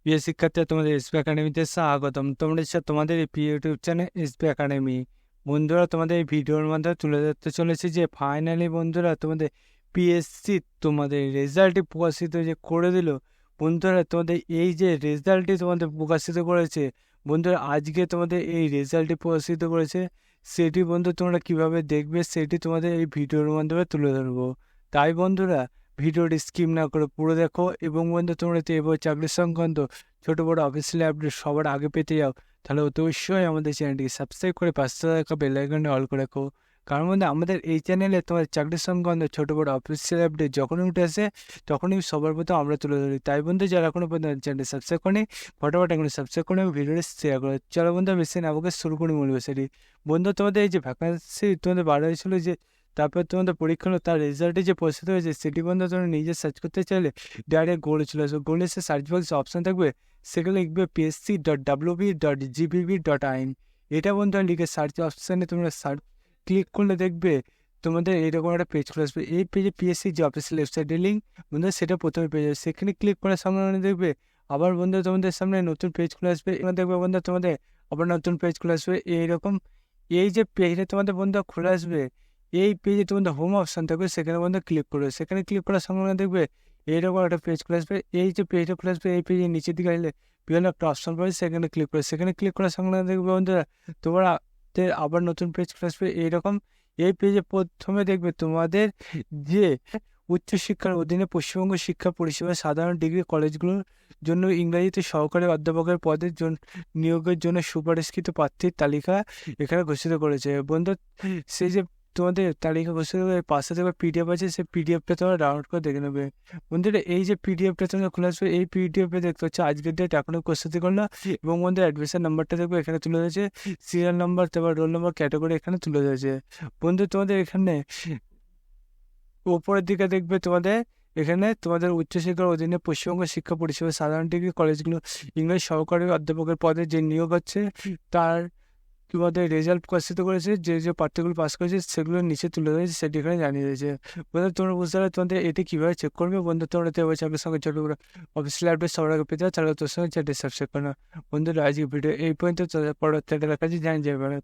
প্রিয় শিক্ষার্থীরা, তোমাদের এসপি একাডেমিতে স্বাগতম। তোমাদের এই প্রিয় ইউটিউব চ্যানেল এসপি একাডেমি। বন্ধুরা, তোমাদের এই ভিডিওর মাধ্যমে তুলে ধরতে চলেছি যে ফাইনালি বন্ধুরা তোমাদের পিএসসি তোমাদের রেজাল্টটি প্রকাশিত যে করে দিল। বন্ধুরা, তোমাদের এই যে রেজাল্টটি তোমাদের প্রকাশিত করেছে, বন্ধুরা আজকে তোমাদের এই রেজাল্টটি প্রকাশিত করেছে, সেটি বন্ধু তোমরা কিভাবে দেখবে সেটি তোমাদের এই ভিডিওর মাধ্যমে তুলে ধরবো। তাই বন্ধুরা, ভিডিওটি স্কিপ না করে পুরো দেখো। এবং বন্ধু, তোমরা তো এবার চাকরি সংক্রান্ত ছোট বড় অফিসিয়াল আপডেট সবার আগে পেতে যাও, তাহলে অবশ্যই আমাদের চ্যানেলটিকে সাবস্ক্রাইব করে পাশে থাকা বেল আইকনটি অল করে রাখো। কারণ বন্ধু, আমাদের এই চ্যানেলে তোমার চাকরি সংক্রান্ত ছোট বড় অফিসিয়াল আপডেট যখনই উঠে আসে তখনই সবার প্রথম আমরা তুলে ধরি। তাই বন্ধু, যারা এখনো পর্যন্ত চ্যানেলটি সাবস্ক্রাইব করেনি, ফটোফট এখন সাবস্ক্রাইব করে ভিডিওটি শেয়ার করে। চলো বন্ধু, বেশি না আমাকে শুরু করি মূল বিষয়টি। বন্ধু, তোমাদের এই যে ভ্যাকান্সি তোমাদের বার হয়েছিল, যে তারপর তোমাদের পরীক্ষা হলো, তার রেজাল্টে যে পরিস্থিতি হয়েছে সেটি বন্ধু তোমরা নিজে সার্চ করতে চাইলে ডাইরেক্ট গুগলে চলে আসবে। গুগলে এসে সার্চ বক্সে অপশান থাকবে, সেখানে লিখবে psc.wb.gbb.in। এটা বন্ধু লিখে সার্চ অপশানে তোমরা ক্লিক করলে দেখবে তোমাদের এরকম একটা পেজ খুলে আসবে। এই পেজে পিএসসি যে অফিসিয়াল ওয়েবসাইটের লিঙ্ক বন্ধু, সেটা প্রথমে পেয়ে যাবে। সেখানে ক্লিক করার সঙ্গে সঙ্গে দেখবে আবার বন্ধু তোমাদের সামনে নতুন পেজ খুলে আসবে। এবার দেখবে বন্ধু তোমাদের আবার নতুন পেজ খুলে আসবে এইরকম। এই যে পেজটা তোমাদের বন্ধু খুলে আসবে, এই পেজে তোমাদের হোম অপশন থাকবে, সেখানে বন্ধু ক্লিক করবে। সেখানে ক্লিক করার সঙ্গে সঙ্গে দেখবে এইরকম একটা পেজ খুলে আসবে। এই যে পেজটা খুলে আসবে, এই পেজের নিচের দিকে আসলে বিভিন্ন একটা অপশন পাবে, সেখানে ক্লিক করে সেখানে ক্লিক করার সঙ্গে সঙ্গে দেখবে বন্ধুরা তোমরা আবার নতুন পেজ খুলে আসবে এইরকম। এই পেজে প্রথমে দেখবে তোমাদের যে উচ্চশিক্ষার অধীনে পশ্চিমবঙ্গ শিক্ষা পরিষেবা সাধারণ ডিগ্রি কলেজগুলোর জন্য ইংরাজিতে সহকারী অধ্যাপকের পদের জন্য নিয়োগের জন্য সুপারিশকৃত প্রার্থীর তালিকা এখানে ঘোষিত করেছে। বন্ধু, সেই যে তোমাদের তালিকা ঘোষিত করে পাশে থেকে পিডিএফ আছে, সেই পিডিএফটা তোমরা ডাউনলোড করে দেখে নেবে। বন্ধুরা, এই যে পিডিএফটা তোমরা খুলে আসবে, এই পিডিএফে দেখতে হচ্ছে আজকের ডেট এখনো প্রস্তুতি করলো, এবং বন্ধু অ্যাডমিশন নাম্বারটা দেখবে এখানে তুলে ধরেছে, সিরিয়াল নাম্বার, তারপর রোল নাম্বার, ক্যাটাগরি এখানে তুলে ধরেছে। বন্ধু, তোমাদের এখানে উপরের দিকে দেখবে তোমাদের এখানে তোমাদের উচ্চশিক্ষার অধীনে পশ্চিমবঙ্গ শিক্ষা পরিষেবা সাধারণ ডিগ্রি কলেজগুলো ইংরেজি সহকারী অধ্যাপকের পদে যে নিয়োগ হচ্ছে তার তোমাদের রেজাল্ট প্রকাশিত করেছে। যে যে প্রার্থীগুলো পাস করেছে সেগুলোর নিচে তুলে ধরেছে, সেটি এখানে জানিয়ে দিয়েছে। বন্ধু, তোমরা বুঝতে পারবে তোমাদের এটি কীভাবে চেক করবে। বন্ধু, তোমরা তো এবার চাকরির সঙ্গে ছোটো করে অফিসিয়াল আপডেট সবার আগে পেতে হবে, তাহলে তোর সঙ্গে চ্যানেলটি সাবস্ক্রাইব করো। বন্ধুরা, আজকে ভিডিও এই পর্যন্ত, পরবর্তী দেখা যাচ্ছে, জানিয়ে যাবে।